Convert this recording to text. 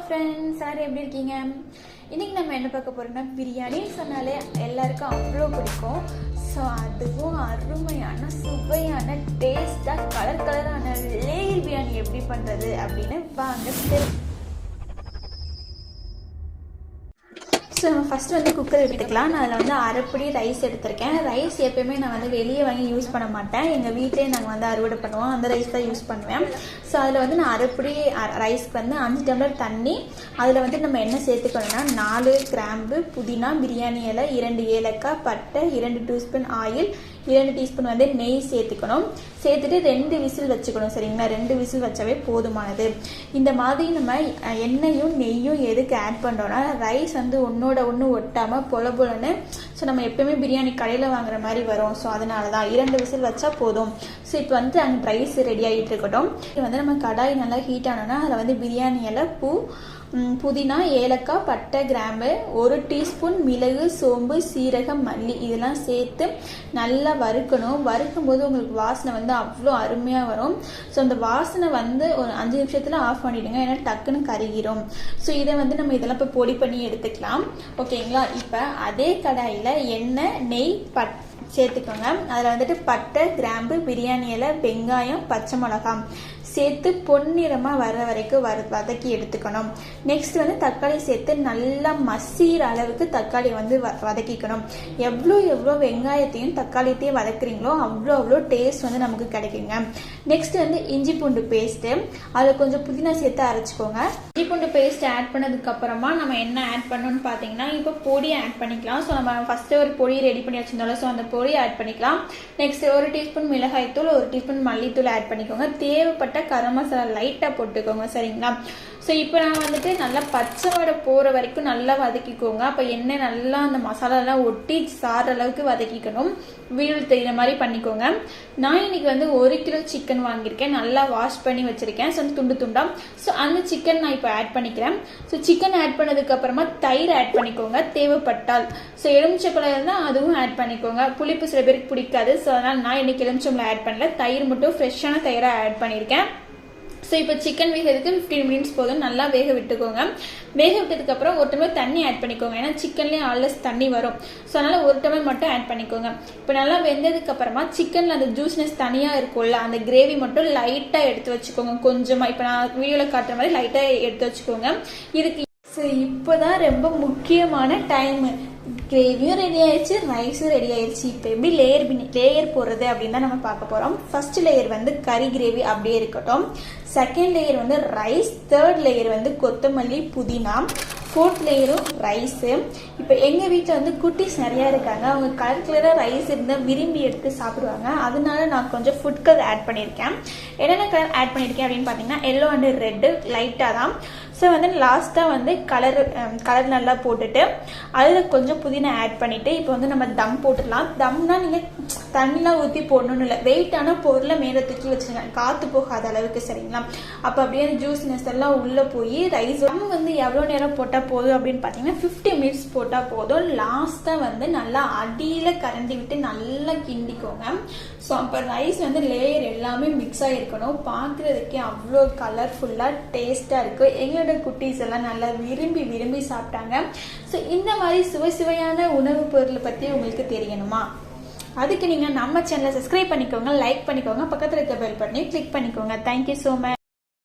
Friends, எல்லாரும் எப்படி இருக்கீங்க? இன்றைக்கி நம்ம என்ன பார்க்க போகிறோம்னா, பிரியாணின்னு சொன்னாலே எல்லாருக்கும் அவ்வளோ பிடிக்கும். ஸோ அதுவும் அருமையான சுவையான டேஸ்ட்டாக கலரான லேயர் பிரியாணி எப்படி பண்ணுறது அப்படின்னு வாங்க. ஸோ நம்ம ஃபஸ்ட்டு வந்து குக்கர் எடுத்துக்கலாம். நான் அதில் வந்து அரைப்படி ரைஸ் எடுத்திருக்கேன். ரைஸ் எப்போயுமே நான் வந்து வெளியே வாங்கி யூஸ் பண்ண மாட்டேன். எங்கள் வீட்டிலே நாங்கள் வந்து அறுவடை பண்ணுவோம், அந்த ரைஸ் தான் யூஸ் பண்ணுவேன். ஸோ அதில் வந்து நான் அரைப்படி ரைஸ்க்கு வந்து 5 டம்ளர் தண்ணி, அதில் வந்து நம்ம என்ன சேர்த்துக்கணும்னா 4 கிராம்பு, புதினா, பிரியாணி இலை, 2 ஏலக்காய், பட்டை, 2 டீஸ்பூன் ஆயில், 2 டீஸ்பூன் வந்து நெய் சேர்த்துக்கணும். சேர்த்துட்டு 2 விசில் வச்சுக்கணும். சரிங்களா? 2 விசில் வச்சாவே போதுமானது. இந்த மாதிரி நம்ம எண்ணெயும் நெய்யும் எதுக்கு ஆட் பண்ணுறோன்னா, ரைஸ் வந்து ஒன்றோட ஒன்று ஒட்டாமல் பொலன்னு ஸோ நம்ம எப்பவுமே பிரியாணி கடையில் வாங்குற மாதிரி வரும். ஸோ அதனால தான் 2 விசில் வச்சா போதும். ஸோ இப்போ வந்து அங்கே ரைஸ் ரெடி ஆகிட்டு இருக்கட்டும். இது வந்து நம்ம கடாய் நல்லா ஹீட் ஆனோன்னா அதில் வந்து பிரியாணி இலை, பூ, புதினா, ஏலக்காய், பட்டை, கிராம்பு, 1 டீஸ்பூன் மிளகு, சோம்பு, சீரகம், மல்லி இதெல்லாம் சேர்த்து நல்லா வறுக்கணும். வறுக்கும் போது உங்களுக்கு வாசனை வந்து அவ்வளோ அருமையாக வரும். ஸோ அந்த வாசனை வந்து ஒரு 5 நிமிஷத்தில் ஆஃப் பண்ணிவிடுங்க, ஏன்னா டக்குன்னு கருகிரும். ஸோ இதை வந்து நம்ம இதெல்லாம் இப்போ பொடி பண்ணி எடுத்துக்கலாம். ஓகேங்களா? இப்போ அதே கடாயில் எண்ணெய், நெய், சேர்த்துக்கோங்க. அதில் வந்துட்டு பட்டை, கிராம்பு, பிரியாணி இலை, வெங்காயம், பச்சை மிளகாய் சேர்த்து பொன்னிறமாக வர வரைக்கும் வதக்கி எடுத்துக்கணும். நெக்ஸ்ட் வந்து தக்காளி சேர்த்து நல்லா மசிகிற அளவுக்கு தக்காளியை வந்து வதக்கிக்கணும். எவ்வளோ வெங்காயத்தையும் தக்காளியத்தையும் வதக்குறீங்களோ அவ்வளோ டேஸ்ட் வந்து நமக்கு கிடைக்குங்க. நெக்ஸ்ட் வந்து இஞ்சி பூண்டு பேஸ்ட்டு, அதில் கொஞ்சம் புதினா சேர்த்து அரைச்சிக்கோங்க. இஞ்சி பூண்டு பேஸ்ட் ஆட் பண்ணதுக்கு அப்புறமா நம்ம என்ன ஆட் பண்ணணும்னு பார்த்தீங்கன்னா, இப்போ பொடியை ஆட் பண்ணிக்கலாம். ஸோ நம்ம ஃபஸ்ட்டு ஒரு பொடி ரெடி பண்ணி வச்சிருந்தோம்ல, ஸோ அந்த பொடியை ஆட் பண்ணிக்கலாம். நெக்ஸ்ட் 1 டீஸ்பூன் மிளகாய்த்தூள், 1 டீஸ்பூன் மல்லித்தூள் ஆட் பண்ணிக்கோங்க. தேவைப்பட்ட கரம் மசாலா லைட்டாக போட்டுக்கோங்க. சரிங்களா? ஸோ இப்போ நான் வந்துட்டு நல்லா பச்சை வடை போகிற வரைக்கும் நல்லா வதக்கிக்கோங்க. அப்போ எண்ணெய் நல்லா அந்த மசாலாலாம் ஒட்டி சாற அளவுக்கு வதக்கிக்கணும். வீடு தெரிகிற மாதிரி பண்ணிக்கோங்க. நான் இன்னைக்கு வந்து 1 கிலோ சிக்கன் வாங்கியிருக்கேன். நல்லா வாஷ் பண்ணி வச்சுருக்கேன். ஸோ துண்டு துண்டா. ஸோ அந்த சிக்கன் நான் இப்போ ஆட் பண்ணிக்கிறேன். ஸோ சிக்கன் ஆட் பண்ணதுக்கு அப்புறமா தயிர் ஆட் பண்ணிக்கோங்க தேவைப்பட்டால். ஸோ எலுமிச்சப்பழம் இருந்தால் அதுவும் ஆட் பண்ணிக்கோங்க. புளிப்பு சில பேருக்கு பிடிக்காது. ஸோ அதனால் நான் இன்னைக்கு எலுமிச்சம்பழம் ஆட் பண்ணல, தயிர் மட்டும் ஃப்ரெஷ்ஷான தயிராக ஆட் பண்ணியிருக்கேன். ஸோ இப்போ சிக்கன் வேகிறதுக்கு 15 மினிட்ஸ் போதும். நல்லா வேக விட்டுக்கோங்க. வேக விட்டதுக்கப்புறம் 1 டம்ளர் தண்ணி ஆட் பண்ணிக்கோங்க. ஏன்னா சிக்கன்லேயே ஆல்ரெடி தண்ணி வரும். ஸோ அதனால் 1 டம்ளர் மட்டும் ஆட் பண்ணிக்கோங்க. இப்போ நல்லா வெந்ததுக்கப்புறமா சிக்கனில் அந்த ஜூஸ்னஸ் தனியாக இருக்கும்ல, அந்த கிரேவி மட்டும் லைட்டாக எடுத்து வச்சுக்கோங்க. கொஞ்சமாக இப்போ நான் வீடியோவில் காட்டுற மாதிரி லைட்டாக எடுத்து வச்சுக்கோங்க. இதுக்கு ஸோ இப்போ தான் ரொம்ப முக்கியமான டைமு. கிரேவியும் ரெடி ஆயிடுச்சு, ரைஸும் ரெடி ஆயிடுச்சு. இப்போ எப்படி லேயர் போடுறது அப்படின்னு தான் நம்ம பார்க்க போகிறோம். ஃபர்ஸ்ட் லேயர் வந்து கறி கிரேவி அப்படியே இருக்கட்டும். செகண்ட் லேயர் வந்து ரைஸ், தேர்ட் லேயர் வந்து கொத்தமல்லி, புதினா, 4th லேயரும் ரைஸு. இப்போ எங்கள் வீட்டில் வந்து குட்டீஸ் நிறையா இருக்காங்க. அவங்க கலராக ரைஸ் இருந்தால் விரும்பி எடுத்து சாப்பிடுவாங்க. அதனால நான் கொஞ்சம் ஃபுட் கலர் ஆட் பண்ணியிருக்கேன். என்னென்ன கலர் ஆட் பண்ணியிருக்கேன் அப்படின்னு பார்த்தீங்கன்னா, எல்லோ அண்டு ரெட்டு லைட்டாக தான். ஸோ வந்து லாஸ்ட்டாக வந்து கலர் நல்லா போட்டுட்டு அதில் கொஞ்சம் புதினா ஆட் பண்ணிவிட்டு இப்போ வந்து நம்ம தம் போட்டுடலாம். தம்னா நீங்கள் தண்ணிலாம் ஊற்றி போடணும்னு இல்லை, வெயிட்டான பொருளை மேலே தூக்கி வச்சுருங்க, காற்று போகாத அளவுக்கு. சரிங்களா? அப்போ அப்படியே ஜூஸ்னஸ் எல்லாம் உள்ளே போய் ரைஸ் தம் வந்து எவ்வளோ நேரம் போட்டால் போதும் அப்படின்னு பார்த்தீங்கன்னா 50 மினிட்ஸ் போட்டால் போதும். லாஸ்ட்டாக வந்து நல்லா அடியில் கரண்டி விட்டு நல்லா கிண்டிக்கோங்க. ஸோ அப்போ ரைஸ் வந்து லேயர் எல்லாமே மிக்ஸ் ஆகிருக்கணும். பார்க்குறதுக்கே அவ்வளோ கலர்ஃபுல்லாக டேஸ்ட்டாக இருக்குது. எங்களோட குட்டீஸ் எல்லாம் நல்லா விரும்பி சாப்பிட்டாங்க. ஸோ இந்த மாதிரி சுவையான உணவுப் பொருளை பற்றி உங்களுக்கு தெரியணுமா? அதுக்கு நீங்கள் நம்ம சேனலை சப்ஸ்கிரைப் பண்ணிக்கோங்க, லைக் பண்ணிக்கோங்க, பக்கத்தில் இருக்க பெல் பட்டனையும் கிளிக் பண்ணிக்கோங்க. Thank you so much.